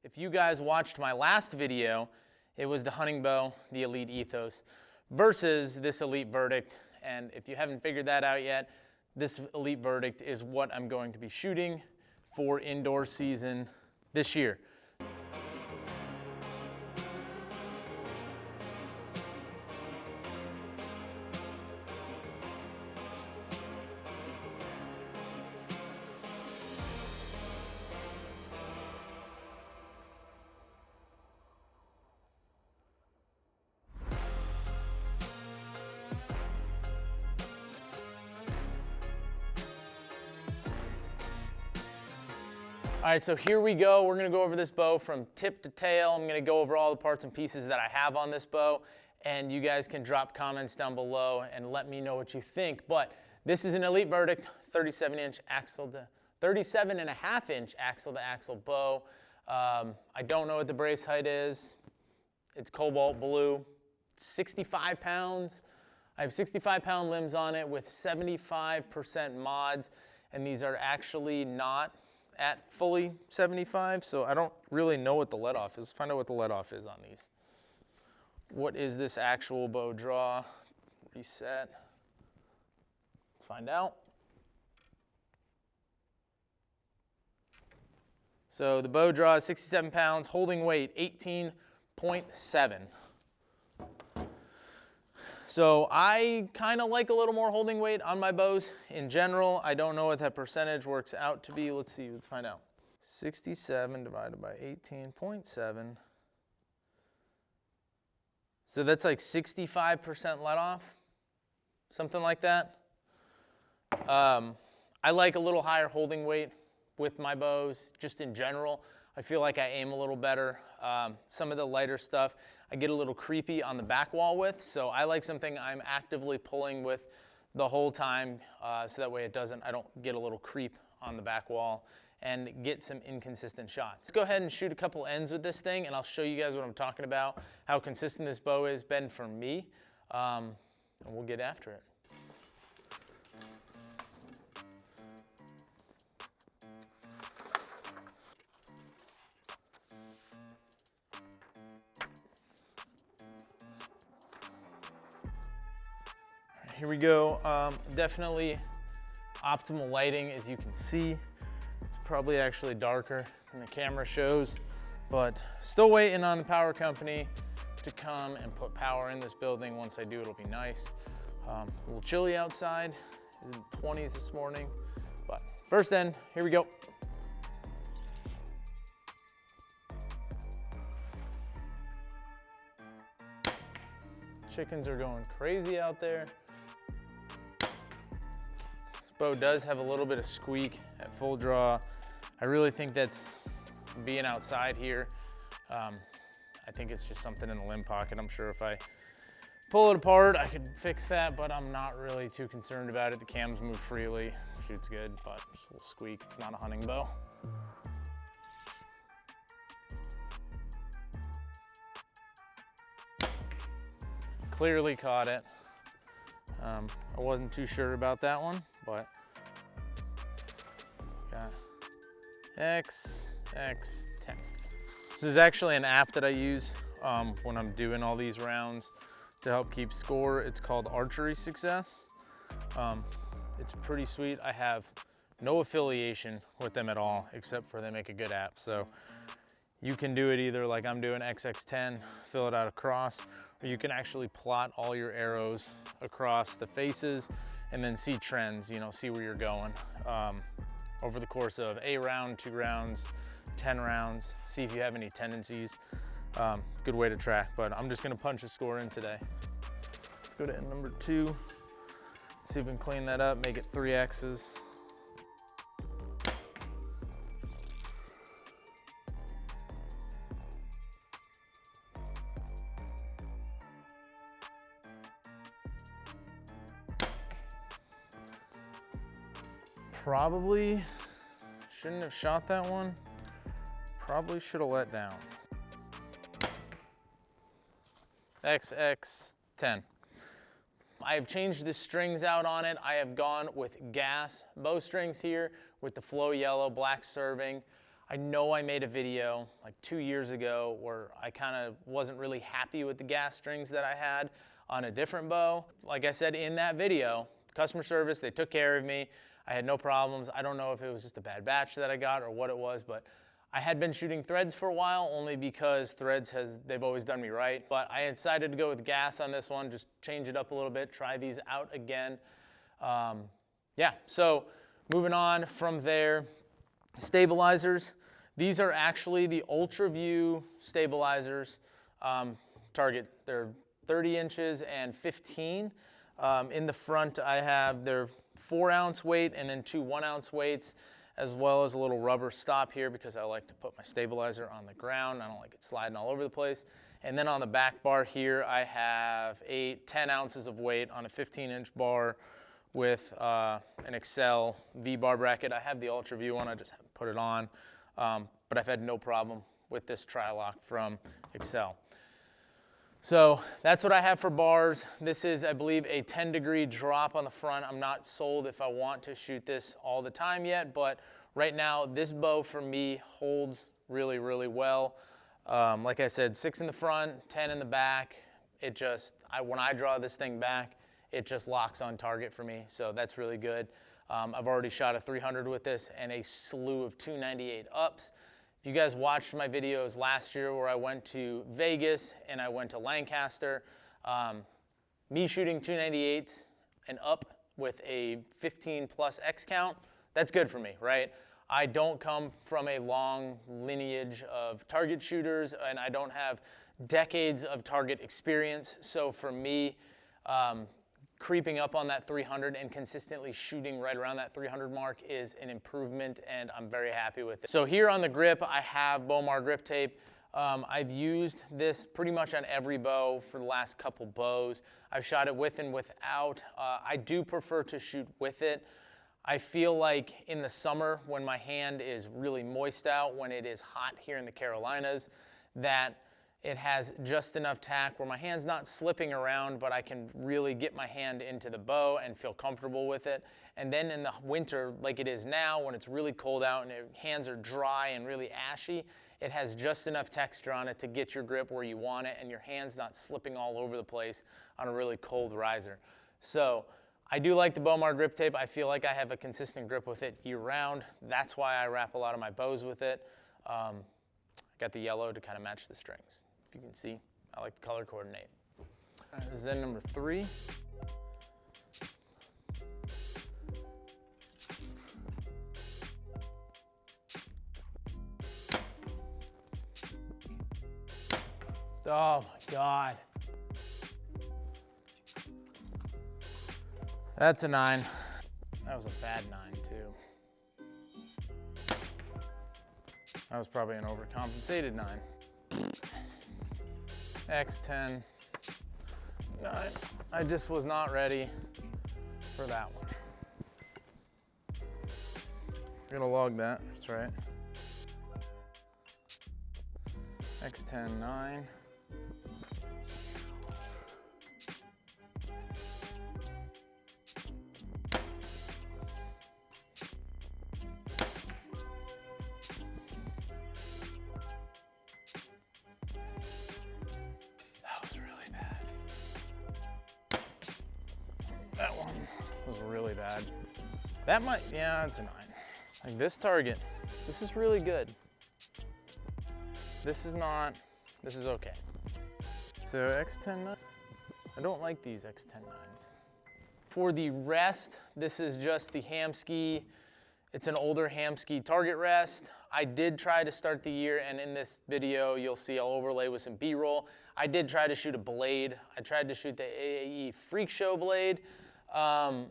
If you guys watched my last video, it was the hunting bow, the Elite Ethos, versus this Elite Verdict. And if you haven't figured that out yet, this Elite Verdict is what I'm going to be shooting for indoor season this year. All right, so here we go. We're gonna go over this bow from tip to tail. I'm gonna go over all the parts and pieces that I have on this bow, and you guys can drop comments down below and let me know what you think. But this is an Elite Verdict 37-inch axle to 37.5-inch axle to axle bow. I don't know what the brace height is. It's cobalt blue, 65 pounds. I have 65-pound limbs on it with 75% mods, and these are actually not at fully 75, so I don't really know what the let-off is. Let's find out what the let-off is on these. What is this actual bow draw? Reset. Let's find out. So the bow draw is 67 pounds, holding weight 18.7. So I kind of like a little more holding weight on my bows in general. I don't know what that percentage works out to be. Let's see, let's find out. 67 divided by 18.7. So that's like 65% let off, something like that. I like a little higher holding weight with my bows, just in general. I feel like I aim a little better. Some of the lighter stuff, I get a little creepy on the back wall with, so I like something I'm actively pulling with the whole time, so that way I don't get a little creep on the back wall and get some inconsistent shots. Let's go ahead and shoot a couple ends with this thing, and I'll show you guys what I'm talking about, how consistent this bow has been for me, and we'll get after it. Here we go. Definitely optimal lighting, as you can see. It's probably actually darker than the camera shows, but still waiting on the power company to come and put power in this building. Once I do, it'll be nice. A little chilly outside. It's in the 20s this morning, but first end, here we go. Chickens are going crazy out there. Bow does have a little bit of squeak at full draw. I really think that's being outside here. I think it's just something in the limb pocket. I'm sure if I pull it apart, I could fix that, but I'm not really too concerned about it. The cams move freely, shoots good, but just a little squeak. It's not a hunting bow. Clearly caught it. I wasn't too sure about that one, but got XX10. This is actually an app that I use when I'm doing all these rounds to help keep score. It's called Archery Success. It's pretty sweet. I have no affiliation with them at all, except for they make a good app. So you can do it either like I'm doing XX10, fill it out across, or you can actually plot all your arrows across the faces and then see trends, you know, see where you're going over the course of a round, 2 rounds, 10 rounds, see if you have any tendencies. Good way to track, but I'm just gonna punch a score in today. Let's go to end number 2, see if we can clean that up, make it 3 X's. Probably shouldn't have shot that one. Probably should have let down. XX10. I have changed the strings out on it. I have gone with gas bowstrings here with the flow yellow, black serving. I know I made a video like 2 years ago where I kind of wasn't really happy with the gas strings that I had on a different bow. Like I said in that video, customer service, they took care of me. I had no problems. I don't know if it was just a bad batch that I got or what it was, but I had been shooting threads for a while only because threads they've always done me right. But I decided to go with gas on this one, just change it up a little bit, try these out again. Yeah, so moving on from there, stabilizers. These are actually the UltraView stabilizers. Target, they're 30 inches and 15. In the front, I have their 4-ounce weight and then 2 1-ounce weights, as well as a little rubber stop here because I like to put my stabilizer on the ground. I don't like it sliding all over the place. And then on the back bar here, I have 10 ounces of weight on a 15-inch bar with an Excel V-bar bracket. I have the UltraView one, I just haven't put it on. But I've had no problem with this Tri-Lock from Excel. So that's what I have for bars. This is, I believe, a 10-degree drop on the front. I'm not sold if I want to shoot this all the time yet, but right now this bow for me holds really, really well. Like I said, 6 in the front, 10 in the back. It just, when I draw this thing back, it just locks on target for me, so that's really good. I've already shot a 300 with this and a slew of 298 ups. If you guys watched my videos last year where I went to Vegas and I went to Lancaster, me shooting 298s and up with a 15 plus X count, that's good for me, right? I don't come from a long lineage of target shooters and I don't have decades of target experience. So for me, creeping up on that 300 and consistently shooting right around that 300 mark is an improvement, and I'm very happy with it. So here on the grip, I have Bowmar grip tape. I've used this pretty much on every bow for the last couple bows. I've shot it with and without. I do prefer to shoot with it. I feel like in the summer when my hand is really moist out, when it is hot here in the Carolinas, that it has just enough tack where my hand's not slipping around, but I can really get my hand into the bow and feel comfortable with it. And then in the winter, like it is now, when it's really cold out and your hands are dry and really ashy, it has just enough texture on it to get your grip where you want it and your hand's not slipping all over the place on a really cold riser. So I do like the Bowmar grip tape. I feel like I have a consistent grip with it year round. That's why I wrap a lot of my bows with it. Got the yellow to kind of match the strings. If you can see, I like to color coordinate. All right, this is then number 3. Oh my God. That's a 9. That was a bad 9 too. That was probably an overcompensated 9. X10, 9. I just was not ready for that one. I'm gonna log that, that's right. X10, 9. That one was really bad. That might, yeah, it's a 9. Like this target, this is really good. This is not, this is okay. So X10 9, I don't like these X10 9s. For the rest, this is just the Hamskea. It's an older Hamskea target rest. I did try to start the year, and in this video, you'll see I'll overlay with some B-roll. I did try to shoot a blade. I tried to shoot the AAE Freak Show blade. I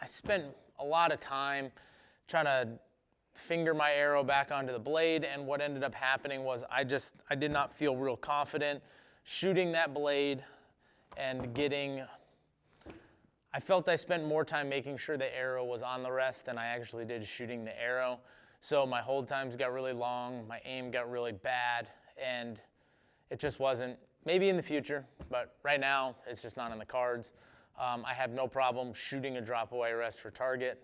spent a lot of time trying to finger my arrow back onto the blade, and what ended up happening was I did not feel real confident shooting that blade and I felt I spent more time making sure the arrow was on the rest than I actually did shooting the arrow. So my hold times got really long, my aim got really bad, and it just wasn't, maybe in the future, but right now it's just not in the cards. I have no problem shooting a drop away rest for target.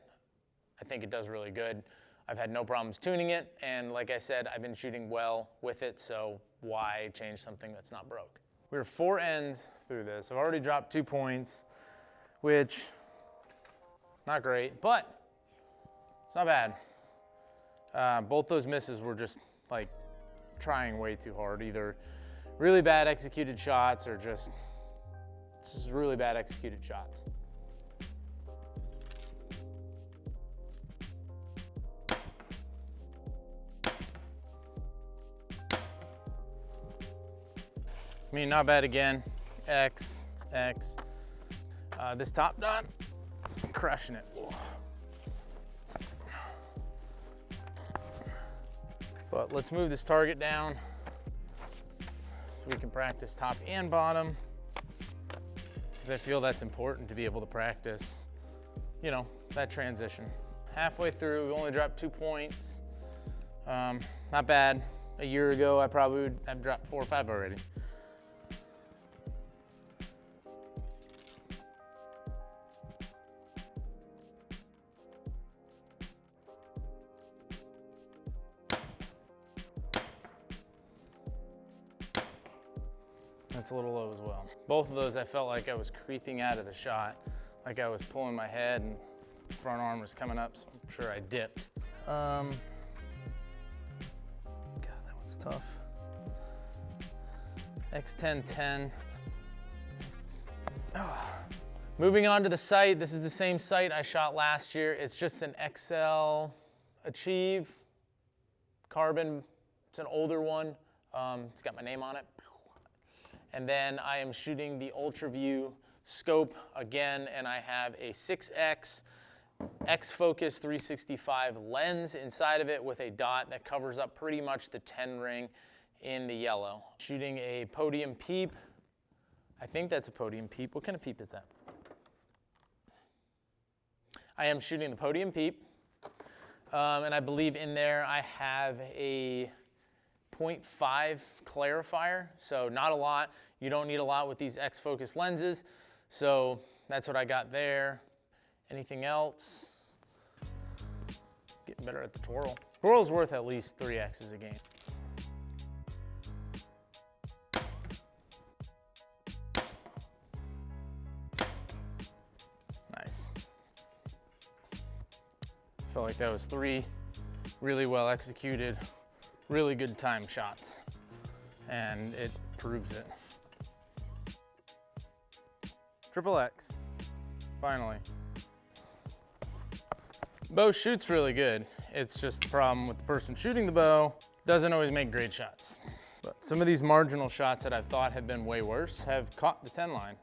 I think it does really good. I've had no problems tuning it, and like I said, I've been shooting well with it, so why change something that's not broke? We're 4 ends through this. I've already dropped 2 points, which, not great, but it's not bad. Both those misses were just like trying way too hard, either really bad executed shots or just really bad executed shots. I mean, not bad again. X. This top dot, crushing it. But let's move this target down so we can practice top and bottom, because I feel that's important to be able to practice, you know, that transition. Halfway through, we only dropped 2 points. Not bad. A year ago, I probably would have dropped 4 or 5 already. That's a little low as well. Both of those, I felt like I was creeping out of the shot, like I was pulling my head and front arm was coming up, so I'm sure I dipped. God, that one's tough. X10-10. Moving on to the sight. This is the same sight I shot last year. It's just an XL Achieve carbon. It's an older one. It's got my name on it. And then I am shooting the UltraView scope again, and I have a 6X X-Focus 365 lens inside of it with a dot that covers up pretty much the 10 ring in the yellow. Shooting a Podium Peep. I think that's a Podium Peep. What kind of peep is that? I am shooting the Podium Peep, and I believe in there I have a 0.5 clarifier, so not a lot. You don't need a lot with these X-Focus lenses, so that's what I got there. Anything else? Getting better at the twirl. Twirl's worth at least 3X's a game. Nice. Felt like that was 3 really well executed, really good time shots, and it proves it. Triple X, finally. Bow shoots really good. It's just the problem with the person shooting the bow doesn't always make great shots. But some of these marginal shots that I've thought have been way worse have caught the 10 line.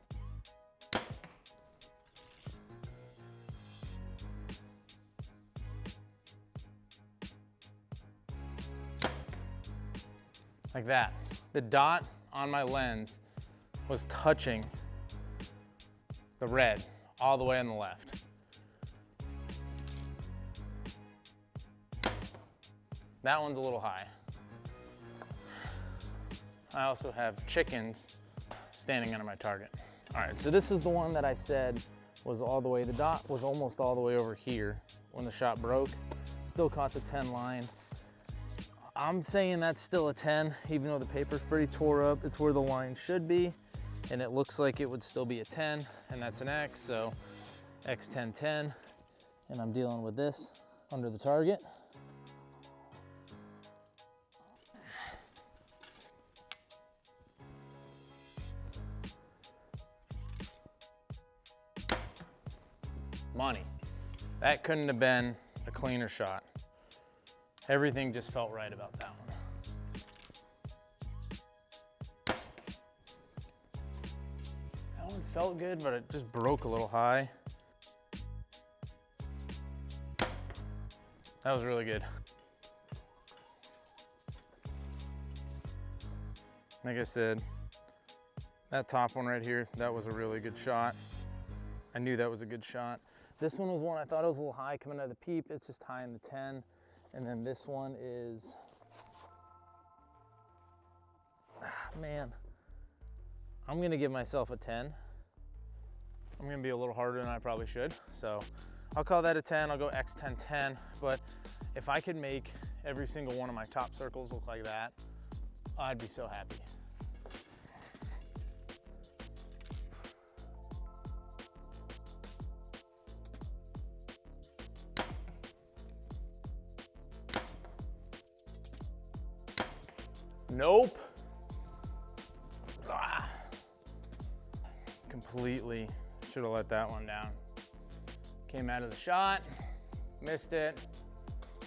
Like that. The dot on my lens was touching the red all the way on the left. That one's a little high. I also have chickens standing under my target. All right, so this is the one that I said was all the way, the dot was almost all the way over here when the shot broke. Still caught the 10 line. I'm saying that's still a 10, even though the paper's pretty tore up. It's where the line should be, and it looks like it would still be a 10, and that's an X, so X10-10. And I'm dealing with this under the target. Money. That couldn't have been a cleaner shot. Everything just felt right about that one. That one felt good, but it just broke a little high. That was really good. Like I said, that top one right here, that was a really good shot. I knew that was a good shot. This one was one I thought it was a little high coming out of the peep. It's just high in the 10. And then this one is, man, I'm gonna give myself a 10. I'm gonna be a little harder than I probably should. So I'll call that a 10, I'll go X10-10, but if I could make every single one of my top circles look like that, I'd be so happy. Nope. Ah. Completely should have let that one down. Came out of the shot, missed it,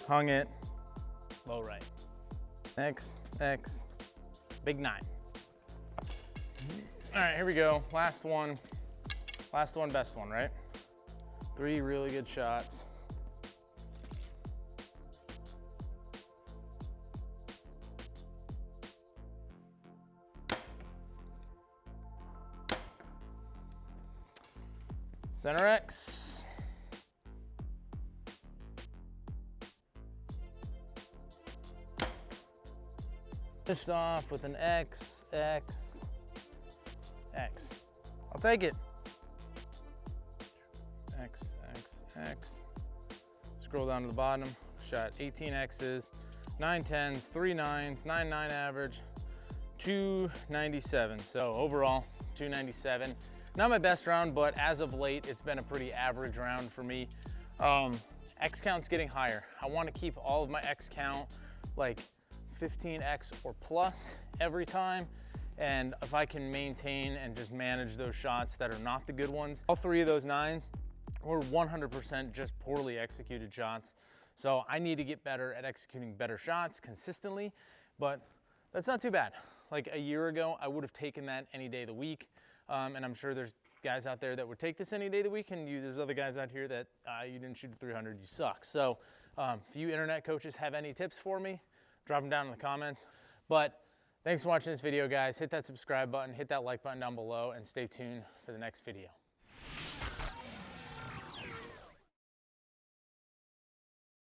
hung it, low right. X, X, big 9. All right, here we go. Last one, best one, right? 3 really good shots. Center X. Finished off with an X, X, X. I'll take it. X, X, X. Scroll down to the bottom. Shot 18 X's, 9 10s, 3 9s, 9 9 average, 297. So overall, 297. Not my best round, but as of late, it's been a pretty average round for me. X count's getting higher. I want to keep all of my X count like 15X or plus every time. And if I can maintain and just manage those shots that are not the good ones, all 3 of those 9s were 100% just poorly executed shots. So I need to get better at executing better shots consistently, but that's not too bad. Like a year ago, I would have taken that any day of the week. And I'm sure there's guys out there that would take this any day of the week, and there's other guys out here that you didn't shoot a 300, you suck. So if you internet coaches have any tips for me, drop them down in the comments. But thanks for watching this video, guys. Hit that subscribe button, hit that like button down below, and stay tuned for the next video.